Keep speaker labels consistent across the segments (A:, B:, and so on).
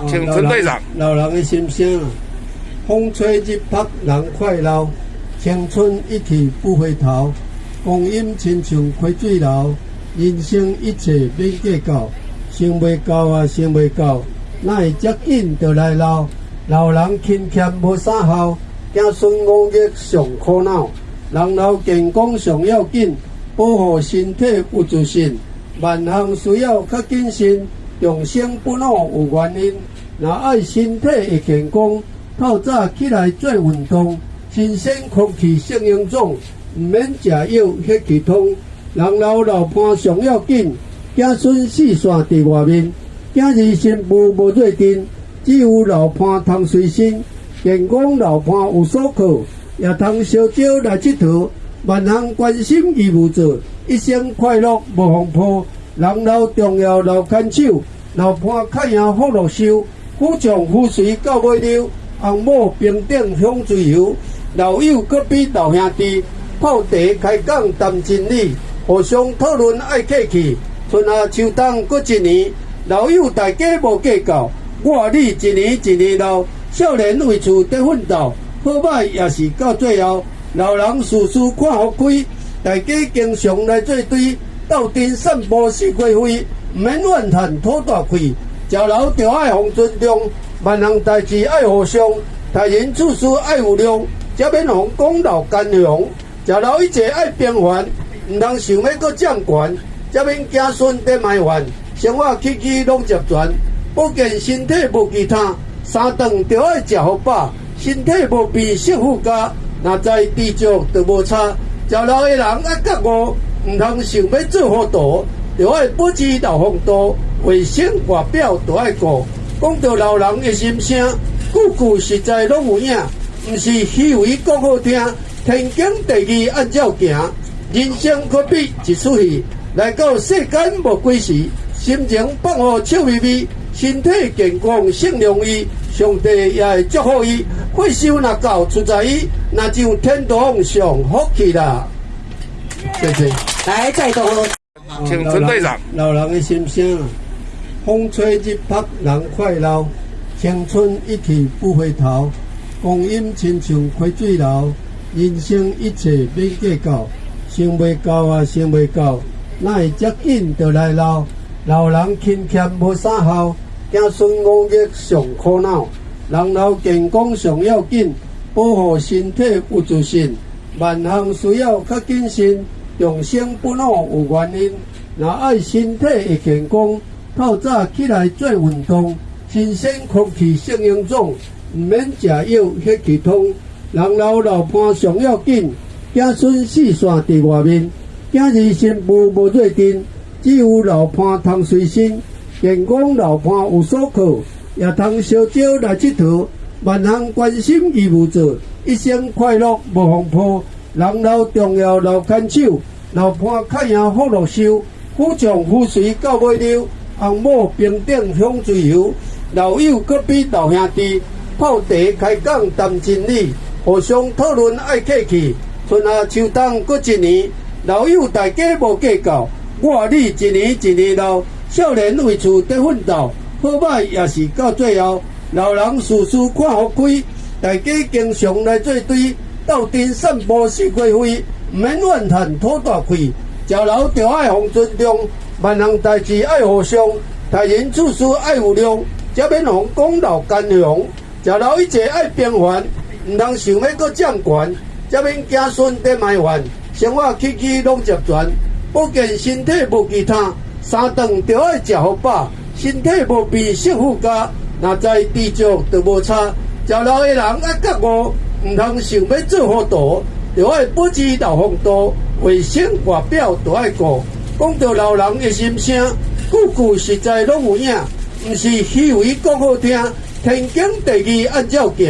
A: 请陈队长。
B: 老人的心声啊，风吹日晒人快老，青春一去不回头。光阴亲像溪水流，人生一切免计较。想袂到啊，想袂到，哪会遮紧就来老？老人勤俭无啥效，子孙五业上苦恼。人老健康上要紧，保护身体有自信。万项需要较谨慎，养生不老有原因。若爱身体会健康，透早起来做运动，新鲜空气适应种，毋免食药血气通。人老老伴上要紧，子孙四散伫外面，今日新妇无做阵，只有老伴通随身。健康老伴有所靠，也通烧酒来佚佗。万项关心义务做，一生快乐无风波。人老重要老牵手，老伴较赢福禄寿。夫将夫随到尾了，红某平顶享自由。老友搁比老兄弟，泡茶开讲谈真理，互相讨论爱客气。春夏秋冬搁一年，老友大家无计较。我你一年一年老，少年为厝在奋斗，好歹也是到最后。老人事事看好开，大家经常来做对，斗阵散步是花卉，毋免怨叹讨大气。食老就爱互尊重，万项代志爱互相，待人处事爱有量，才免互讲老干雄。食老一切爱平凡，毋通想要搁占权，才免子孙得麻烦。生活起起拢接全，保健身体无其他，三顿就爱食好饱，身体无病惜富家。若在知足就无差，食老的人爱觉悟，毋通想要做糊涂，就爱保持老风度，卫生外表就爱顾。讲到老人的心声，句句实在拢有影，毋是虚伪讲好听。天经地义按照行，人生可比一出戏。来到世间无几时，心情放好笑眯眯，身体健康性容易。上帝也会祝福伊，岁寿若到出在伊，那就天堂上福气啦。谢谢。
A: 来，再度请陈队长。
B: 老人的心声啊，风吹日晒人快老，青春一去不回头。光阴亲像溪水流，人生一切免计较。想袂到啊，想袂到，哪会遮紧就来老？老人勤俭无啥效。子孙五业上苦恼，人老健康上要紧，保护身体有自信。万项需要较谨慎，养生不老有原因。若爱身体会健康，透早起来做运动，新鲜空气适应种，毋免食药血气通。人老老伴上要紧，子孙四散伫外面，今日新妇无做阵，只有老伴通随身。健康老伴有所靠，也通烧酒来佚佗。万项关心义务做，一生快乐无风波。人老重要老牵手，老伴较赢福禄寿。夫将夫随到尾了，红某平顶享自由。老友搁比老兄弟，泡茶开讲谈真理，互相讨论爱客气。春夏秋冬搁一年，老友大家无计较。我你一年一年老。少年为厝在奋斗，好歹也是到最后。老人事事看好开，大家经常来做对，斗阵散步是花卉，毋免怨叹讨大气。食老就爱互尊重，万项代志爱互相，待人处事爱有量，才免互讲老干雄。食老一切爱平凡，毋通想要搁占权，才免子孙得麻烦。生活起起拢接全，保健身体无其他。三顿就爱食好饱，身体无病惜富家。若在知足就无差，食老的人爱觉悟，毋通想要做糊涂，就爱保持老风度，卫生外表就爱顾。讲到老人的心声，句句实在拢有影，毋是虚伪讲好听。天经地义按照行，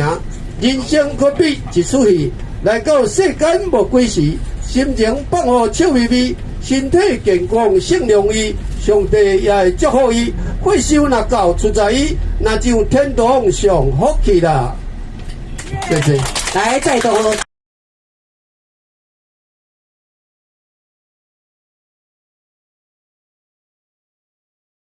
B: 人生可比一出戏。来到世间无几时，心情放好笑眯眯。身体健康性容易，上帝也会祝福伊。岁寿若到出在伊，那就天堂上福气啦。谢谢。
A: 来，再度。